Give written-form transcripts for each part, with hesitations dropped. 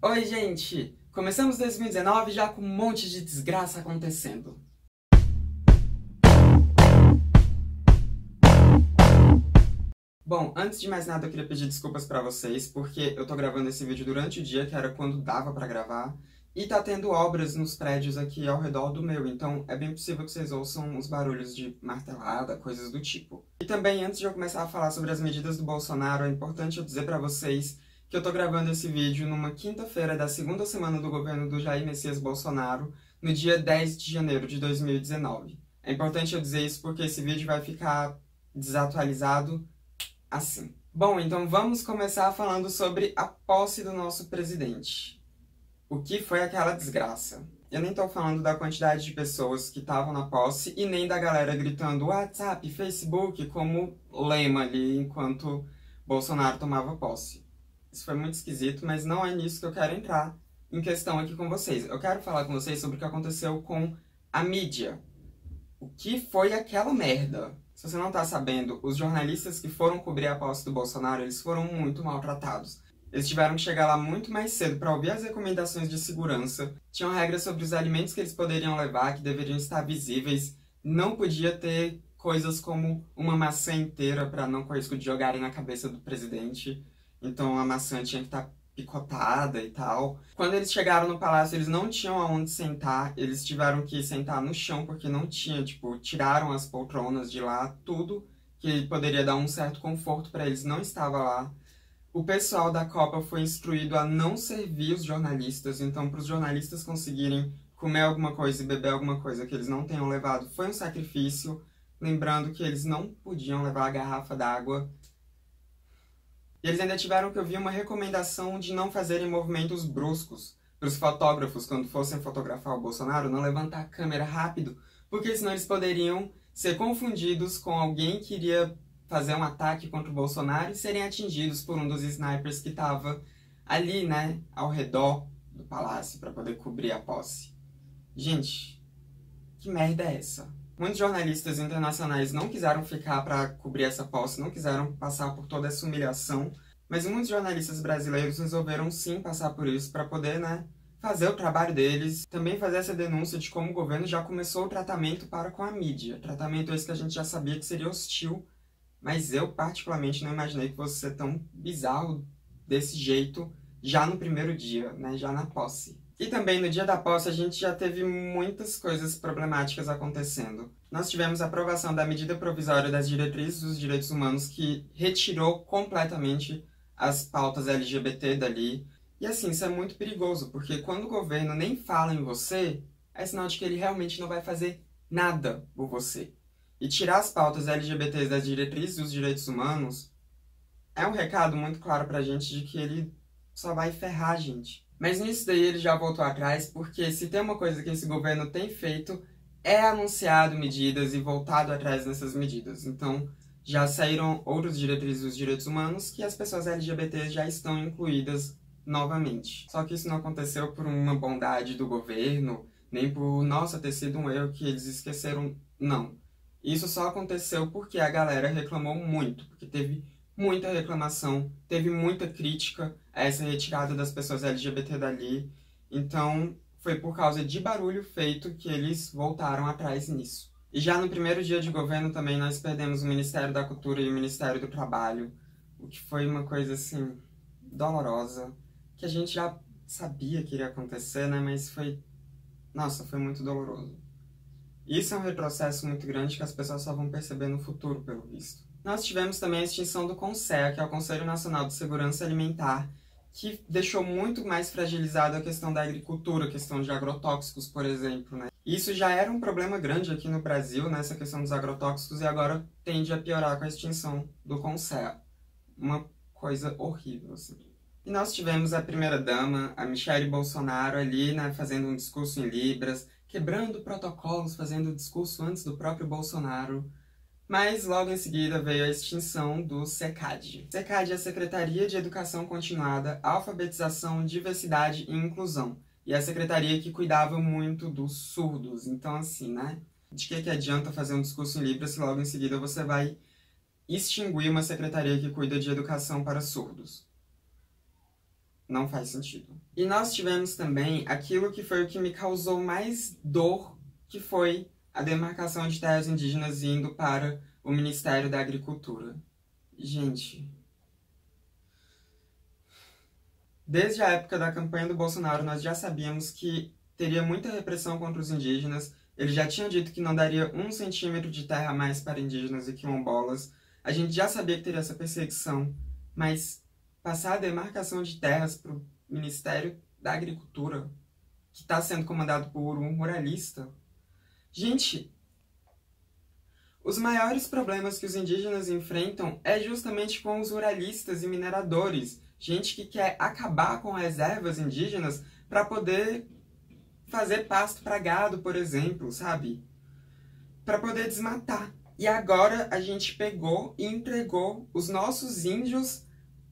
Oi, gente! Começamos 2019 já com um monte de desgraça acontecendo. Bom, antes de mais nada eu queria pedir desculpas pra vocês, porque eu tô gravando esse vídeo durante o dia, que era quando dava pra gravar, e tá tendo obras nos prédios aqui ao redor do meu, então é bem possível que vocês ouçam os barulhos de martelada, coisas do tipo. E também, antes de eu começar a falar sobre as medidas do Bolsonaro, é importante eu dizer pra vocês que eu tô gravando esse vídeo numa quinta-feira da segunda semana do governo do Jair Messias Bolsonaro, no dia 10 de janeiro de 2019. É importante eu dizer isso porque esse vídeo vai ficar desatualizado assim. Bom, então vamos começar falando sobre a posse do nosso presidente. O que foi aquela desgraça? Eu nem tô falando da quantidade de pessoas que estavam na posse e nem da galera gritando WhatsApp, Facebook como lema ali enquanto Bolsonaro tomava posse. Isso foi muito esquisito, mas não é nisso que eu quero entrar em questão aqui com vocês. Eu quero falar com vocês sobre o que aconteceu com a mídia. O que foi aquela merda? Se você não tá sabendo, os jornalistas que foram cobrir a posse do Bolsonaro, eles foram muito maltratados. Eles tiveram que chegar lá muito mais cedo para ouvir as recomendações de segurança. Tinham regras sobre os alimentos que eles poderiam levar, que deveriam estar visíveis. Não podia ter coisas como uma maçã inteira para não correr risco de jogarem na cabeça do presidente. Então a maçã tinha que estar picotada e tal. Quando eles chegaram no palácio, eles não tinham aonde sentar, eles tiveram que sentar no chão porque não tinha, tipo, tiraram as poltronas de lá, tudo que poderia dar um certo conforto para eles não estava lá. O pessoal da Copa foi instruído a não servir os jornalistas, então para os jornalistas conseguirem comer alguma coisa e beber alguma coisa que eles não tenham levado foi um sacrifício, lembrando que eles não podiam levar a garrafa d'água. E eles ainda tiveram que ouvir uma recomendação de não fazerem movimentos bruscos para os fotógrafos, quando fossem fotografar o Bolsonaro, não levantar a câmera rápido, porque senão eles poderiam ser confundidos com alguém que iria fazer um ataque contra o Bolsonaro e serem atingidos por um dos snipers que estava ali, né, ao redor do palácio para poder cobrir a posse. Gente, que merda é essa? Muitos jornalistas internacionais não quiseram ficar para cobrir essa posse, não quiseram passar por toda essa humilhação, mas muitos jornalistas brasileiros resolveram sim passar por isso para poder, né, fazer o trabalho deles, também fazer essa denúncia de como o governo já começou o tratamento para com a mídia. Tratamento esse que a gente já sabia que seria hostil, mas eu particularmente não imaginei que fosse ser tão bizarro desse jeito já no primeiro dia, né, já na posse. E também no dia da posse a gente já teve muitas coisas problemáticas acontecendo. Nós tivemos a aprovação da medida provisória das diretrizes dos direitos humanos que retirou completamente as pautas LGBT dali. E assim, isso é muito perigoso, porque quando o governo nem fala em você, é sinal de que ele realmente não vai fazer nada por você. E tirar as pautas LGBTs das diretrizes dos direitos humanos é um recado muito claro pra gente de que ele só vai ferrar a gente. Mas nisso daí ele já voltou atrás, porque se tem uma coisa que esse governo tem feito é anunciado medidas e voltado atrás nessas medidas. Então já saíram outras diretrizes dos direitos humanos que as pessoas LGBTs já estão incluídas novamente. Só que isso não aconteceu por uma bondade do governo, nem por, nossa, ter sido um erro que eles esqueceram, não. Isso só aconteceu porque a galera reclamou muito, porque teve muita reclamação, teve muita crítica a essa retirada das pessoas LGBT dali. Então, foi por causa de barulho feito que eles voltaram atrás nisso. E já no primeiro dia de governo também nós perdemos o Ministério da Cultura e o Ministério do Trabalho, o que foi uma coisa, assim, dolorosa, que a gente já sabia que iria acontecer, né, mas foi... Nossa, foi muito doloroso. Isso é um retrocesso muito grande que as pessoas só vão perceber no futuro, pelo visto. Nós tivemos também a extinção do CONSEA, que é o Conselho Nacional de Segurança Alimentar, que deixou muito mais fragilizada a questão da agricultura, a questão de agrotóxicos, por exemplo, né? Isso já era um problema grande aqui no Brasil, né, essa questão dos agrotóxicos, e agora tende a piorar com a extinção do CONSEA. Uma coisa horrível, assim. E nós tivemos a primeira-dama, a Michelle Bolsonaro, ali, né, fazendo um discurso em Libras, quebrando protocolos, fazendo discurso antes do próprio Bolsonaro. Mas logo em seguida veio a extinção do SECAD. SECAD é a Secretaria de Educação Continuada, Alfabetização, Diversidade e Inclusão. E é a secretaria que cuidava muito dos surdos. Então, assim, né? De que adianta fazer um discurso em Libras se logo em seguida você vai extinguir uma secretaria que cuida de educação para surdos? Não faz sentido. E nós tivemos também aquilo que foi o que me causou mais dor, que foi a demarcação de terras indígenas indo para o Ministério da Agricultura. Gente, desde a época da campanha do Bolsonaro, nós já sabíamos que teria muita repressão contra os indígenas. Ele já tinha dito que não daria 1 centímetro de terra a mais para indígenas e quilombolas. A gente já sabia que teria essa perseguição, mas passar a demarcação de terras para o Ministério da Agricultura, que está sendo comandado por um ruralista. Gente, os maiores problemas que os indígenas enfrentam é justamente com os ruralistas e mineradores. Gente que quer acabar com reservas indígenas para poder fazer pasto para gado, por exemplo, sabe? Para poder desmatar. E agora a gente pegou e entregou os nossos índios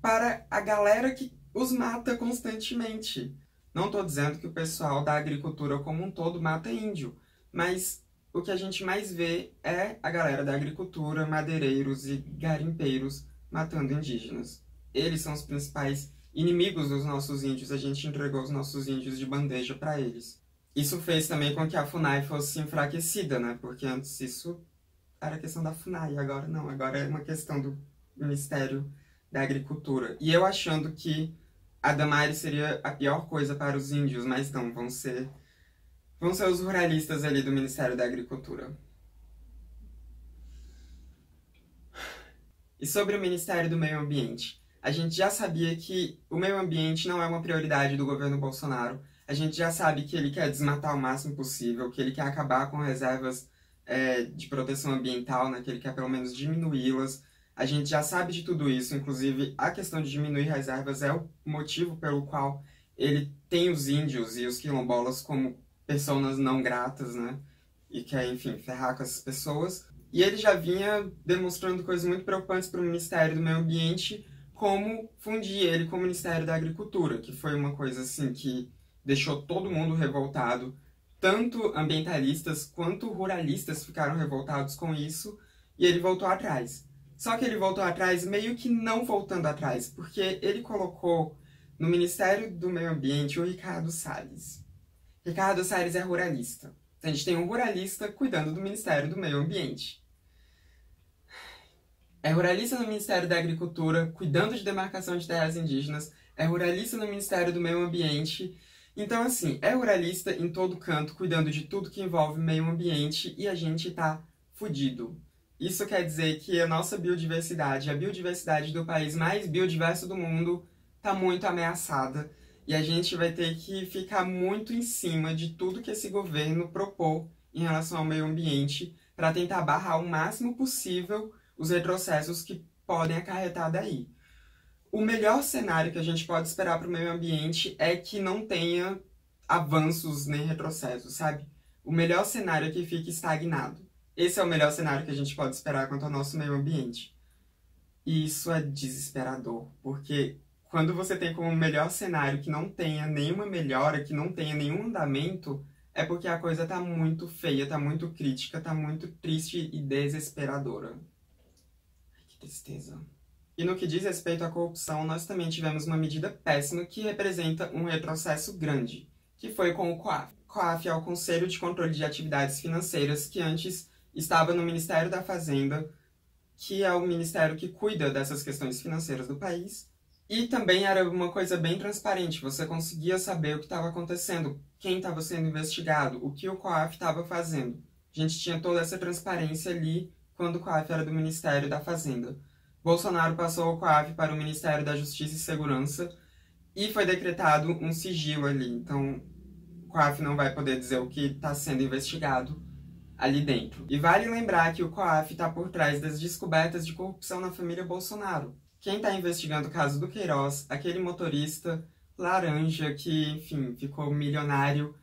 para a galera que os mata constantemente. Não estou dizendo que o pessoal da agricultura como um todo mata índio, mas o que a gente mais vê é a galera da agricultura, madeireiros e garimpeiros matando indígenas. Eles são os principais inimigos dos nossos índios, a gente entregou os nossos índios de bandeja para eles. Isso fez também com que a FUNAI fosse enfraquecida, né? Porque antes isso era questão da FUNAI, agora não, agora é uma questão do Ministério da Agricultura. E eu achando que a Damares seria a pior coisa para os índios, mas não, vão ser os ruralistas ali do Ministério da Agricultura. E sobre o Ministério do Meio Ambiente? A gente já sabia que o meio ambiente não é uma prioridade do governo Bolsonaro. A gente já sabe que ele quer desmatar o máximo possível, que ele quer acabar com reservas de proteção ambiental, né? Que ele quer pelo menos diminuí-las. A gente já sabe de tudo isso, inclusive a questão de diminuir reservas é o motivo pelo qual ele tem os índios e os quilombolas como pessoas não gratas, né? E quer, enfim, ferrar com essas pessoas. E ele já vinha demonstrando coisas muito preocupantes para o Ministério do Meio Ambiente, como fundir ele com o Ministério da Agricultura, que foi uma coisa assim que deixou todo mundo revoltado. Tanto ambientalistas quanto ruralistas ficaram revoltados com isso, e ele voltou atrás. Só que ele voltou atrás meio que não voltando atrás, porque ele colocou no Ministério do Meio Ambiente o Ricardo Salles. Ricardo Salles é ruralista. A gente tem um ruralista cuidando do Ministério do Meio Ambiente. É ruralista no Ministério da Agricultura, cuidando de demarcação de terras indígenas. É ruralista no Ministério do Meio Ambiente. Então, assim, é ruralista em todo canto, cuidando de tudo que envolve meio ambiente, e a gente tá fudido. Isso quer dizer que a nossa biodiversidade, a biodiversidade do país mais biodiverso do mundo, tá muito ameaçada. E a gente vai ter que ficar muito em cima de tudo que esse governo propor em relação ao meio ambiente para tentar barrar o máximo possível os retrocessos que podem acarretar daí. O melhor cenário que a gente pode esperar para o meio ambiente é que não tenha avanços nem retrocessos, sabe? O melhor cenário é que fique estagnado. Esse é o melhor cenário que a gente pode esperar quanto ao nosso meio ambiente. E isso é desesperador, porque quando você tem como melhor cenário que não tenha nenhuma melhora, que não tenha nenhum andamento, é porque a coisa tá muito feia, tá muito crítica, tá muito triste e desesperadora. Ai, que tristeza. E no que diz respeito à corrupção, nós também tivemos uma medida péssima que representa um retrocesso grande, que foi com o COAF. O COAF é o Conselho de Controle de Atividades Financeiras, que antes estava no Ministério da Fazenda, que é o ministério que cuida dessas questões financeiras do país. E também era uma coisa bem transparente, você conseguia saber o que estava acontecendo, quem estava sendo investigado, o que o COAF estava fazendo. A gente tinha toda essa transparência ali quando o COAF era do Ministério da Fazenda. Bolsonaro passou o COAF para o Ministério da Justiça e Segurança e foi decretado um sigilo ali. Então, o COAF não vai poder dizer o que está sendo investigado ali dentro. E vale lembrar que o COAF está por trás das descobertas de corrupção na família Bolsonaro. Quem está investigando o caso do Queiroz, aquele motorista laranja que, enfim, ficou milionário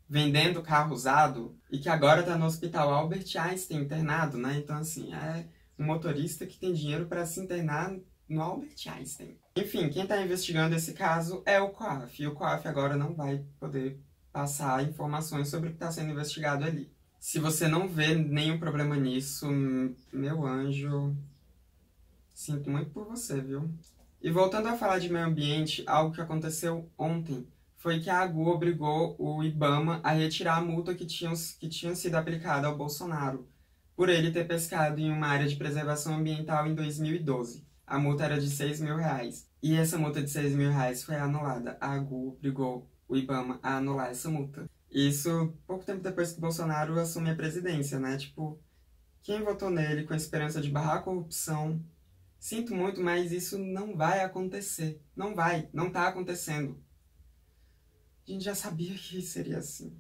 vendendo carro usado e que agora está no hospital Albert Einstein internado, né? Então, assim, é um motorista que tem dinheiro para se internar no Albert Einstein. Enfim, quem está investigando esse caso é o COAF, e o COAF agora não vai poder passar informações sobre o que está sendo investigado ali. Se você não vê nenhum problema nisso, meu anjo, sinto muito por você, viu? E voltando a falar de meio ambiente, algo que aconteceu ontem foi que a AGU obrigou o IBAMA a retirar a multa que tinha sido aplicada ao Bolsonaro por ele ter pescado em uma área de preservação ambiental em 2012. A multa era de R$ 6.000. E essa multa de R$ 6.000 foi anulada. A AGU obrigou o IBAMA a anular essa multa. Isso pouco tempo depois que o Bolsonaro assume a presidência, né? Tipo, quem votou nele com a esperança de barrar a corrupção, sinto muito, mas isso não vai acontecer. Não vai, não tá acontecendo. A gente já sabia que seria assim.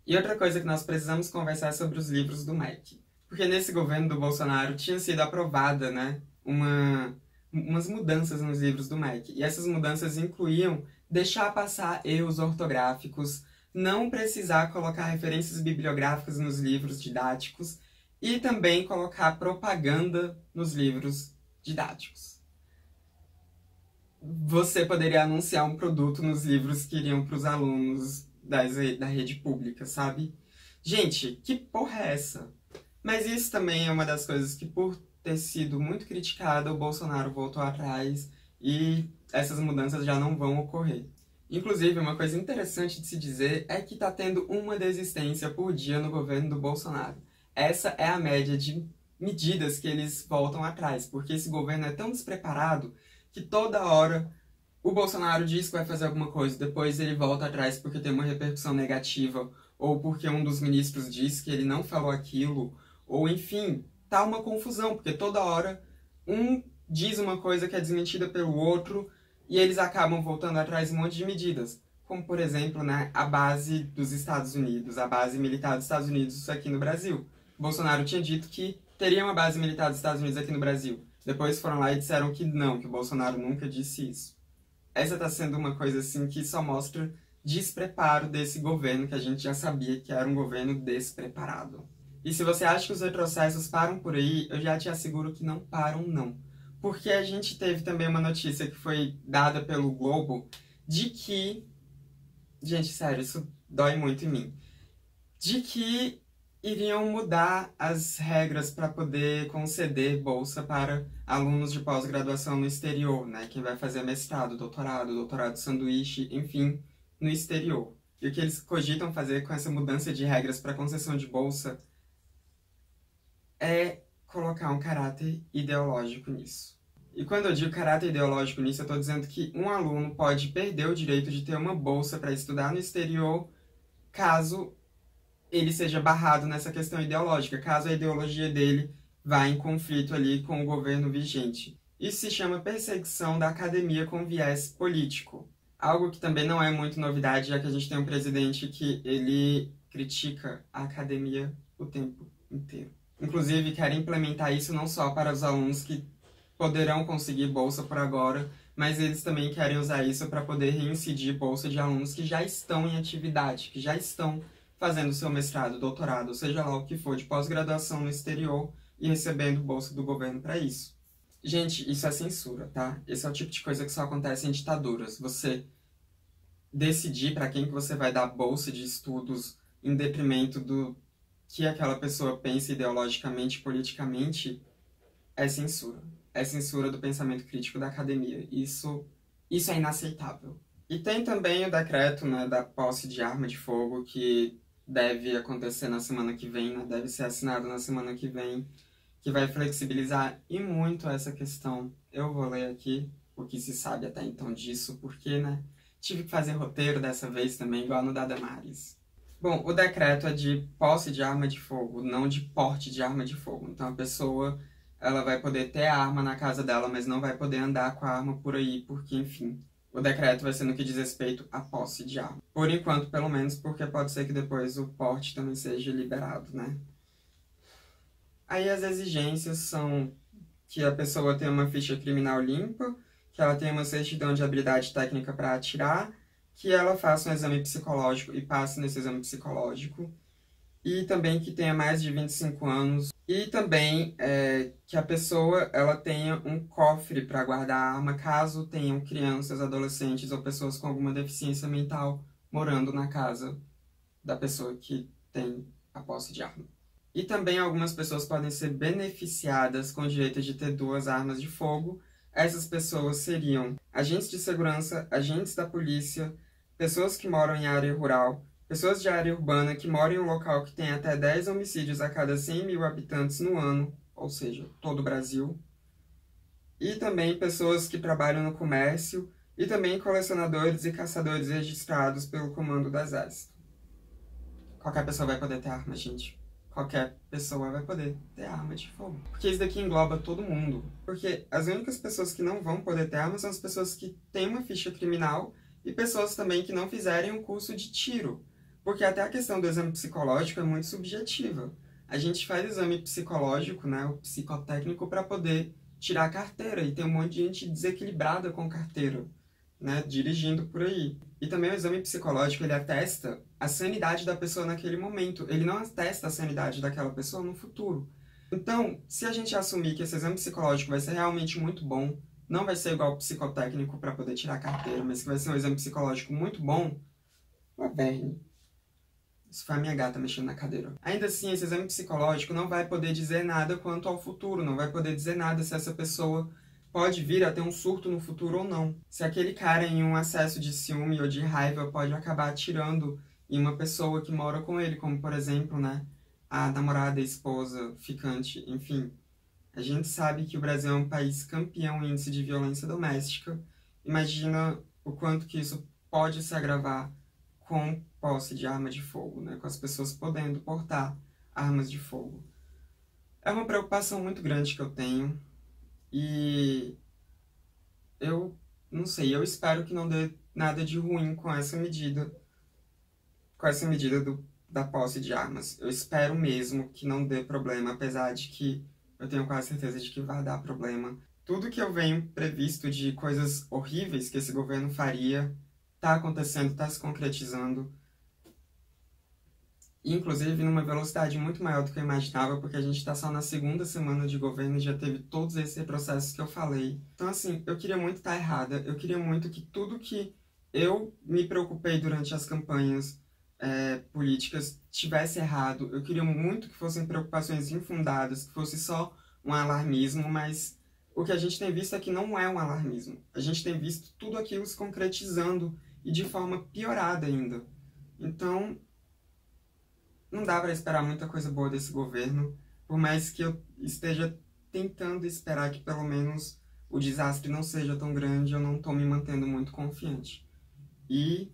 E outra coisa que nós precisamos conversar é sobre os livros do MEC. Porque nesse governo do Bolsonaro tinha sido aprovada, né, umas mudanças nos livros do MEC. E essas mudanças incluíam deixar passar erros ortográficos, não precisar colocar referências bibliográficas nos livros didáticos e também colocar propaganda nos livros didáticos. Você poderia anunciar um produto nos livros que iriam para os alunos da rede pública, sabe? Gente, que porra é essa? Mas isso também é uma das coisas que, por ter sido muito criticada, o Bolsonaro voltou atrás e essas mudanças já não vão ocorrer. Inclusive, uma coisa interessante de se dizer é que está tendo uma desistência por dia no governo do Bolsonaro. Essa é a média de medidas que eles voltam atrás, porque esse governo é tão despreparado que toda hora o Bolsonaro diz que vai fazer alguma coisa, depois ele volta atrás porque tem uma repercussão negativa, ou porque um dos ministros diz que ele não falou aquilo, ou enfim, tá uma confusão, porque toda hora um diz uma coisa que é desmentida pelo outro e eles acabam voltando atrás de um monte de medidas. Como, por exemplo, né, a base dos Estados Unidos, a base militar dos Estados Unidos aqui no Brasil. O Bolsonaro tinha dito que teria uma base militar dos Estados Unidos aqui no Brasil. Depois foram lá e disseram que não, que o Bolsonaro nunca disse isso. Essa tá sendo uma coisa assim que só mostra despreparo desse governo, que a gente já sabia que era um governo despreparado. E se você acha que os retrocessos param por aí, eu já te asseguro que não param, não. Porque a gente teve também uma notícia que foi dada pelo Globo de que... Gente, sério, isso dói muito em mim. De que iriam mudar as regras para poder conceder bolsa para alunos de pós-graduação no exterior, né? Quem vai fazer mestrado, doutorado sanduíche, enfim, no exterior. E o que eles cogitam fazer com essa mudança de regras para concessão de bolsa é colocar um caráter ideológico nisso. E quando eu digo caráter ideológico nisso, eu estou dizendo que um aluno pode perder o direito de ter uma bolsa para estudar no exterior caso ele seja barrado nessa questão ideológica, caso a ideologia dele vá em conflito ali com o governo vigente. Isso se chama perseguição da academia com viés político. Algo que também não é muito novidade, já que a gente tem um presidente que ele critica a academia o tempo inteiro. Inclusive, quer implementar isso não só para os alunos que poderão conseguir bolsa por agora, mas eles também querem usar isso para poder reincidir bolsa de alunos que já estão em atividade, que já estão fazendo seu mestrado, doutorado, seja lá o que for, de pós-graduação no exterior e recebendo bolsa do governo para isso. Gente, isso é censura, tá? Esse é o tipo de coisa que só acontece em ditaduras. Você decidir para quem que você vai dar bolsa de estudos em detrimento do que aquela pessoa pensa ideologicamente, politicamente, é censura. É censura do pensamento crítico da academia. Isso é inaceitável. E tem também o decreto, né, da posse de arma de fogo, que deve acontecer na semana que vem, né, deve ser assinado na semana que vem, que vai flexibilizar e muito essa questão. Eu vou ler aqui o que se sabe até então disso, porque, né, tive que fazer roteiro dessa vez também, igual no da Damares. Bom, o decreto é de posse de arma de fogo, não de porte de arma de fogo. Então a pessoa, ela vai poder ter a arma na casa dela, mas não vai poder andar com a arma por aí, porque, enfim, o decreto vai ser no que diz respeito à posse de arma. Por enquanto, pelo menos, porque pode ser que depois o porte também seja liberado, né? Aí as exigências são que a pessoa tenha uma ficha criminal limpa, que ela tenha uma certidão de habilidade técnica para atirar, que ela faça um exame psicológico e passe nesse exame psicológico, e também que tenha mais de 25 anos, e também que a pessoa ela tenha um cofre para guardar a arma caso tenham crianças, adolescentes ou pessoas com alguma deficiência mental morando na casa da pessoa que tem a posse de arma. E também algumas pessoas podem ser beneficiadas com o direito de ter 2 armas de fogo, Essas pessoas seriam agentes de segurança, agentes da polícia, pessoas que moram em área rural, pessoas de área urbana que moram em um local que tem até 10 homicídios a cada 100 mil habitantes no ano, ou seja, todo o Brasil, e também pessoas que trabalham no comércio, e também colecionadores e caçadores registrados pelo Comando do Exército. Qualquer pessoa vai poder ter arma, gente. Qualquer pessoa vai poder ter arma de fogo. Porque isso daqui engloba todo mundo. Porque as únicas pessoas que não vão poder ter arma são as pessoas que têm uma ficha criminal e pessoas também que não fizerem um curso de tiro. Porque até a questão do exame psicológico é muito subjetiva. A gente faz exame psicológico, né, o psicotécnico, para poder tirar a carteira. E tem um monte de gente desequilibrada com carteira, né, dirigindo por aí. E também o exame psicológico, ele atesta a sanidade da pessoa naquele momento. Ele não atesta a sanidade daquela pessoa no futuro. Então, se a gente assumir que esse exame psicológico vai ser realmente muito bom, não vai ser igual o psicotécnico para poder tirar a carteira, mas que vai ser um exame psicológico muito bom, Verne. Isso foi a minha gata mexendo na cadeira. Ainda assim, esse exame psicológico não vai poder dizer nada quanto ao futuro, não vai poder dizer nada se essa pessoa pode vir a ter um surto no futuro ou não. Se aquele cara em um acesso de ciúme ou de raiva pode acabar atirando em uma pessoa que mora com ele, como por exemplo, né, a namorada, a esposa, ficante, enfim. A gente sabe que o Brasil é um país campeão em índice de violência doméstica. Imagina o quanto que isso pode se agravar com posse de arma de fogo, né, com as pessoas podendo portar armas de fogo. É uma preocupação muito grande que eu tenho. E eu não sei, eu espero que não dê nada de ruim com essa medida da posse de armas. Eu espero mesmo que não dê problema, apesar de que eu tenho quase certeza de que vai dar problema. Tudo que eu venho previsto de coisas horríveis que esse governo faria tá acontecendo, tá se concretizando. Inclusive numa velocidade muito maior do que eu imaginava, porque a gente está só na segunda semana de governo e já teve todos esses processos que eu falei. Então, assim, eu queria muito estar errada, eu queria muito que tudo que eu me preocupei durante as campanhas políticas tivesse errado. Eu queria muito que fossem preocupações infundadas, que fosse só um alarmismo, mas o que a gente tem visto é que não é um alarmismo. A gente tem visto tudo aquilo se concretizando e de forma piorada ainda. Então, não dá para esperar muita coisa boa desse governo, por mais que eu esteja tentando esperar que pelo menos o desastre não seja tão grande, eu não estou me mantendo muito confiante. E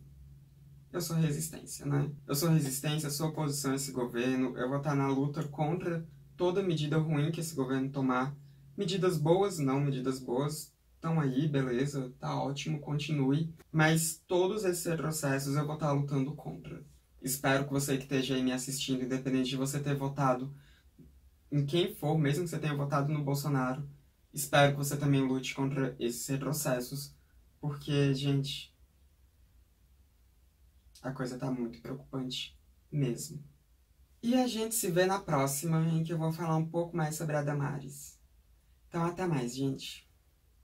eu sou resistência, né? Eu sou resistência, sou oposição a esse governo, eu vou estar na luta contra toda medida ruim que esse governo tomar. Medidas boas, não, medidas boas estão aí, beleza, tá ótimo, continue. Mas todos esses retrocessos eu vou estar lutando contra. Espero que você que esteja aí me assistindo, independente de você ter votado em quem for, mesmo que você tenha votado no Bolsonaro, espero que você também lute contra esses retrocessos, porque, gente, a coisa tá muito preocupante mesmo. E a gente se vê na próxima, em que eu vou falar um pouco mais sobre a Damares. Então, até mais, gente.